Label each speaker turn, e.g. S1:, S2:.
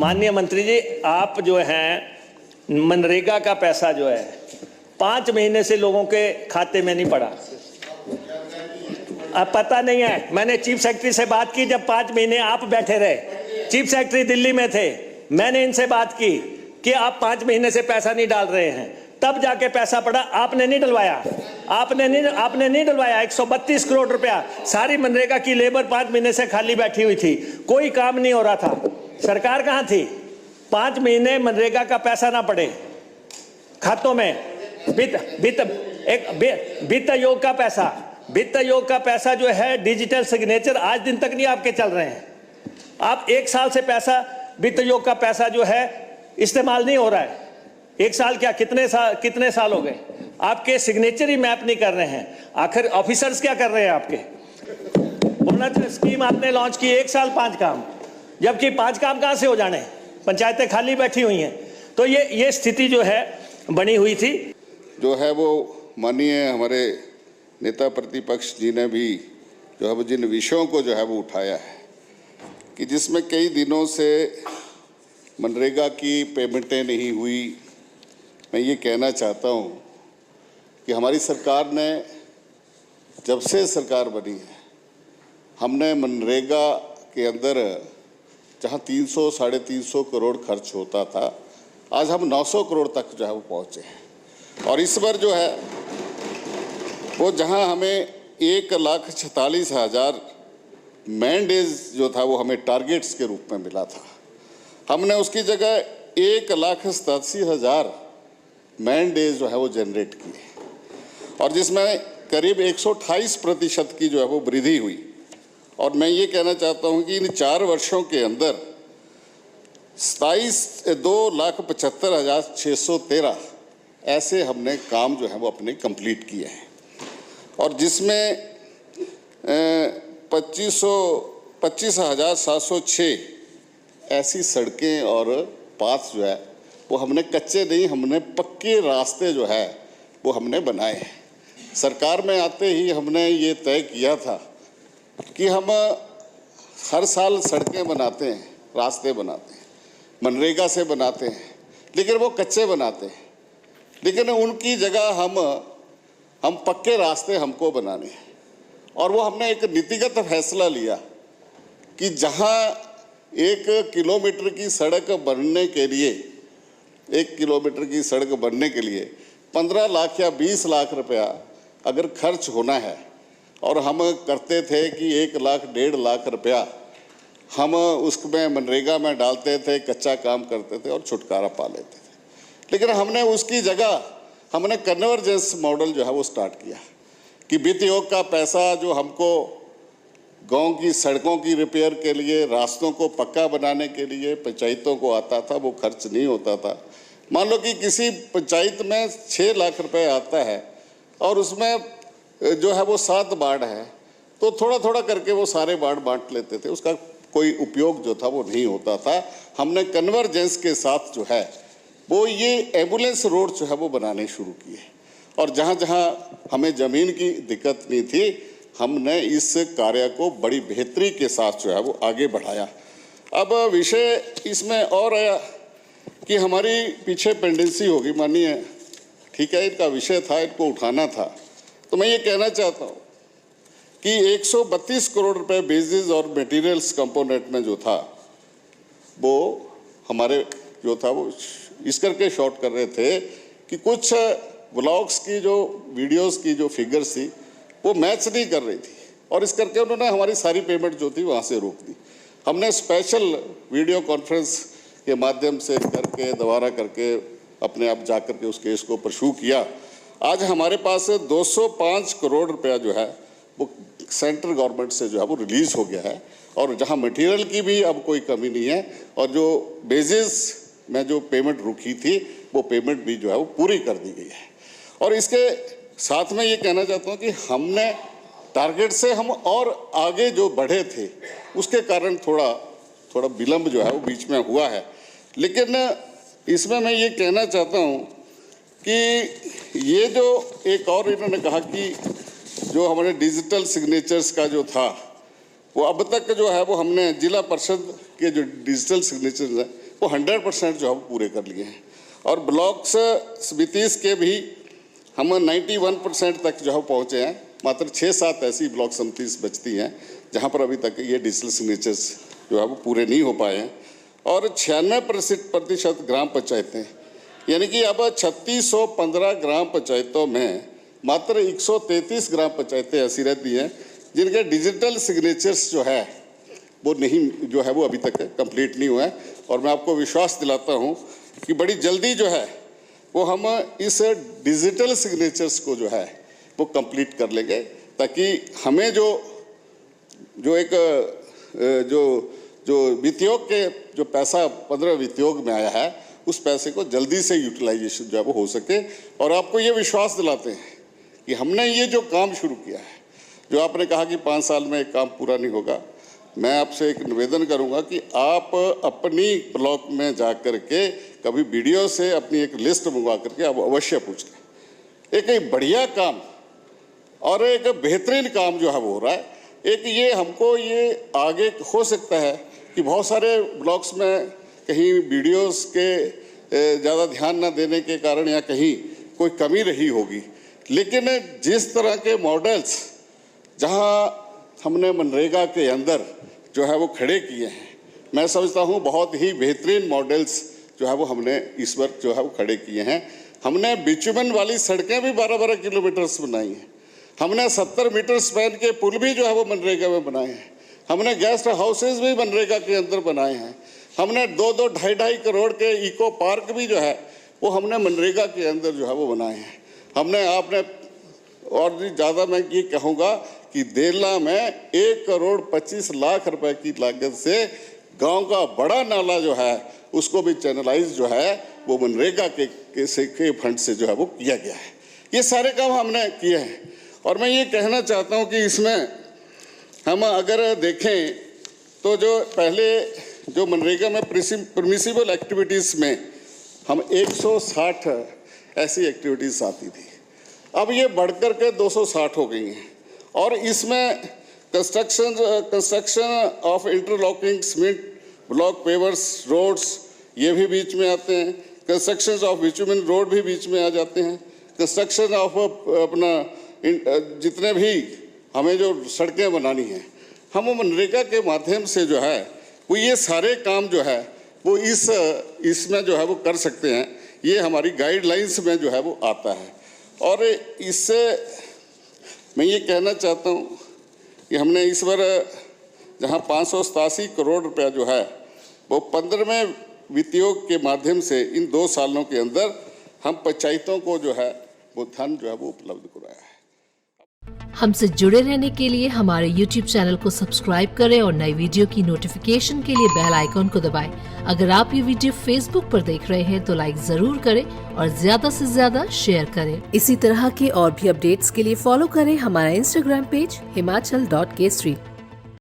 S1: माननीय मंत्री जी, आप जो हैं मनरेगा का पैसा जो है 5 महीने से लोगों के खाते में नहीं पड़ा। अब पता नहीं है, मैंने चीफ सेक्रेटरी से बात की जब 5 महीने आप बैठे रहे, चीफ सेक्रेटरी दिल्ली में थे, मैंने इनसे बात की कि आप 5 महीने से पैसा नहीं डाल रहे हैं, तब जाके पैसा पड़ा। आपने नहीं डलवाया, आपने नहीं डलवाया। 132 करोड़ रुपया सारी मनरेगा की लेबर 5 महीने से खाली बैठी हुई थी, कोई काम नहीं हो रहा था। सरकार कहाँ थी? 5 महीने मनरेगा का पैसा ना पड़े खातों में। वित्त आयोग का पैसा जो है डिजिटल सिग्नेचर आज दिन तक नहीं आपके चल रहे हैं। आप 1 साल से पैसा वित्त आयोग का पैसा जो है इस्तेमाल नहीं हो रहा है। 1 साल क्या, कितने साल हो गए? आपके सिग्नेचर ही मैप नहीं कर रहे हैं। आखिर ऑफिसर्स क्या कर रहे हैं आपके? बोनस स्कीम आपने लॉन्च की, 1 साल 5 काम, जबकि 5 काम कहाँ से हो जाने? पंचायतें खाली बैठी हुई हैं। तो ये स्थिति जो है बनी हुई थी।
S2: जो है वो माननीय हमारे नेता प्रतिपक्ष जी ने भी जो है वो जिन विषयों को जो है वो उठाया है कि जिसमें कई दिनों से मनरेगा की पेमेंटें नहीं हुई। मैं ये कहना चाहता हूँ कि हमारी सरकार ने जब से सरकार बनी है, हमने मनरेगा के अंदर जहाँ 300 साढ़े 300 करोड़ खर्च होता था, आज हम 900 करोड़ तक जो है वो पहुँचे हैं। और इस बार जो है वो जहाँ हमें 1,46,000 मैन डेज जो था वो हमें टारगेट्स के रूप में मिला था, हमने उसकी जगह 1,87,000 मैन डेज जो है वो जनरेट किए, और जिसमें करीब 128% की जो है वो वृद्धि हुई। और मैं ये कहना चाहता हूँ कि इन 4 वर्षों के अंदर 2,75,613 ऐसे हमने काम जो है वो अपने कंप्लीट किए हैं, और जिसमें 25,706 ऐसी सड़कें और पाथ जो है वो हमने कच्चे नहीं, हमने पक्के रास्ते जो है वो हमने बनाए हैं। सरकार में आते ही हमने ये तय किया था कि हम हर साल सड़कें बनाते हैं, रास्ते बनाते हैं, मनरेगा से बनाते हैं, लेकिन वो कच्चे बनाते हैं। लेकिन उनकी जगह हम पक्के रास्ते हमको बनाने हैं। और वो हमने एक नीतिगत फैसला लिया कि जहाँ 1 किलोमीटर की सड़क बनने के लिए 1 किलोमीटर की सड़क बनने के लिए 15 लाख या 20 लाख रुपया अगर खर्च होना है, और हम करते थे कि 1 लाख 1.5 लाख रुपया हम उसमें मनरेगा में डालते थे, कच्चा काम करते थे और छुटकारा पा लेते थे। लेकिन हमने उसकी जगह हमने कन्वर्जेंस मॉडल जो है वो स्टार्ट किया कि वित्त आयोग का पैसा जो हमको गांव की सड़कों की रिपेयर के लिए, रास्तों को पक्का बनाने के लिए पंचायतों को आता था, वो खर्च नहीं होता था। मान लो कि किसी पंचायत में 6 लाख रुपए आता है और उसमें जो है वो 7 वार्ड है, तो थोड़ा थोड़ा करके वो सारे वार्ड बांट लेते थे, उसका कोई उपयोग जो था वो नहीं होता था। हमने कन्वर्जेंस के साथ जो है वो ये एम्बुलेंस रोड जो है वो बनाने शुरू किए, और जहाँ जहाँ हमें ज़मीन की दिक्कत नहीं थी, हमने इस कार्य को बड़ी बेहतरी के साथ जो है वो आगे बढ़ाया। अब विषय इसमें और आया कि हमारी पीछे पेंडेंसी होगी, मानिए ठीक है, इनका विषय था, इनको उठाना था। तो मैं ये कहना चाहता हूँ कि 132 करोड़ रुपए बेसिस और मटेरियल्स कंपोनेंट में जो था वो हमारे जो था वो इस करके शॉर्ट कर रहे थे कि कुछ व्लॉग्स की जो वीडियोस की जो फिगर्स थी वो मैच नहीं कर रही थी, और इस करके उन्होंने हमारी सारी पेमेंट जो थी वहाँ से रोक दी। हमने स्पेशल वीडियो कॉन्फ्रेंस के माध्यम से करके दोबारा करके अपने आप जा कर के उस केस को परस्यू किया। आज हमारे पास 205 करोड़ रुपया जो है वो सेंट्रल गवर्नमेंट से जो है वो रिलीज़ हो गया है, और जहाँ मटेरियल की भी अब कोई कमी नहीं है, और जो बेसिस में जो पेमेंट रुकी थी वो पेमेंट भी जो है वो पूरी कर दी गई है। और इसके साथ में ये कहना चाहता हूँ कि हमने टारगेट से हम और आगे जो बढ़े थे, उसके कारण थोड़ा विलम्ब जो है वो बीच में हुआ है। लेकिन इसमें मैं ये कहना चाहता हूँ कि ये जो एक और इन्होंने कहा कि जो हमारे डिजिटल सिग्नेचर्स का जो था वो अब तक जो है वो हमने जिला परिषद के जो डिजिटल सिग्नेचर्स हैं वो 100% जो है वो पूरे कर लिए हैं। और ब्लॉक्स समितिस के भी हम 91% तक जो है पहुँचे हैं। मात्र 6-7 ऐसी ब्लॉक समितिस बचती हैं जहाँ पर अभी तक ये डिजिटल सिग्नेचर्स जो है वो पूरे नहीं हो पाए हैं। और 96% ग्राम पंचायतें, यानी कि अब 3615 ग्राम पंचायतों में मात्र 133 ग्राम पंचायतें ऐसी रहती हैं जिनके डिजिटल सिग्नेचर्स जो है वो नहीं जो है वो अभी तक कंप्लीट नहीं हुआ है। और मैं आपको विश्वास दिलाता हूँ कि बड़ी जल्दी जो है वो हम इस डिजिटल सिग्नेचर्स को जो है वो कंप्लीट कर लेंगे, ताकि हमें जो एक जो वित्तयोग के जो पैसा 15 वित्तयोग में आया है उस पैसे को जल्दी से यूटिलाइजेशन जो है वो हो सके। और आपको ये विश्वास दिलाते हैं कि हमने ये जो काम शुरू किया है, जो आपने कहा कि 5 साल में एक काम पूरा नहीं होगा, मैं आपसे एक निवेदन करूंगा कि आप अपनी ब्लॉक में जा कर के कभी वीडियो से अपनी एक लिस्ट मंगवा करके आप अवश्य पूछ लें। एक बढ़िया काम और एक बेहतरीन काम जो है वो हो रहा है। एक ये हमको ये आगे हो सकता है कि बहुत सारे ब्लॉक्स में कहीं वीडियोस के ज़्यादा ना देने देने के कारण या कहीं कोई कमी रही होगी, लेकिन जिस तरह के मॉडल्स जहां हमने मनरेगा के अंदर जो है वो खड़े किए हैं, मैं समझता हूं बहुत ही बेहतरीन मॉडल्स जो है वो हमने इस वक्त जो है वो खड़े किए हैं। हमने बिचुमन वाली सड़कें भी 12-12 किलोमीटर्स बनाई हैं। हमने 70 मीटर स्पैन के पुल भी जो है वो मनरेगा में बनाए हैं। हमने गेस्ट हाउसेज भी मनरेगा के अंदर बनाए हैं। हमने 2-2, 2.5 करोड़ के इको पार्क भी जो है वो हमने मनरेगा के अंदर जो है वो बनाए हैं। हमने आपने और भी ज़्यादा मैं ये कहूँगा कि देरला में 1 करोड़ 25 लाख रुपए की लागत से गांव का बड़ा नाला जो है उसको भी चैनलाइज जो है वो मनरेगा के फंड से जो है वो किया गया है। ये सारे काम हमने किए हैं। और मैं ये कहना चाहता हूँ कि इसमें हम अगर देखें तो जो पहले जो मनरेगा में परमिसिबल एक्टिविटीज़ में हम 160 ऐसी एक्टिविटीज़ आती थी, अब ये बढ़कर के 260 हो गई हैं। और इसमें construction of interlocking cement block pavers roads ये भी बीच में आते हैं। कंस्ट्रक्शन ऑफ बिचुमन रोड भी बीच में आ जाते हैं। कंस्ट्रक्शन ऑफ अपना जितने भी हमें जो सड़कें बनानी हैं, हम मनरेगा के माध्यम से जो है वो ये सारे काम जो है वो इसमें जो है वो कर सकते हैं। ये हमारी गाइडलाइंस में जो है वो आता है। और इससे मैं ये कहना चाहता हूँ कि हमने इस बार जहाँ 587 करोड़ रुपया जो है वो 15वें वित्तयोग के माध्यम से इन 2 सालों के अंदर हम पंचायतों को जो है वो धन जो है वो उपलब्ध कराया है।
S3: हमसे जुड़े रहने के लिए हमारे YouTube चैनल को सब्सक्राइब करें और नई वीडियो की नोटिफिकेशन के लिए बेल आइकॉन को दबाएं। अगर आप ये वीडियो Facebook पर देख रहे हैं तो लाइक जरूर करें और ज्यादा से ज्यादा शेयर करें। इसी तरह के और भी अपडेट्स के लिए फॉलो करें हमारा Instagram पेज himachal.kesri।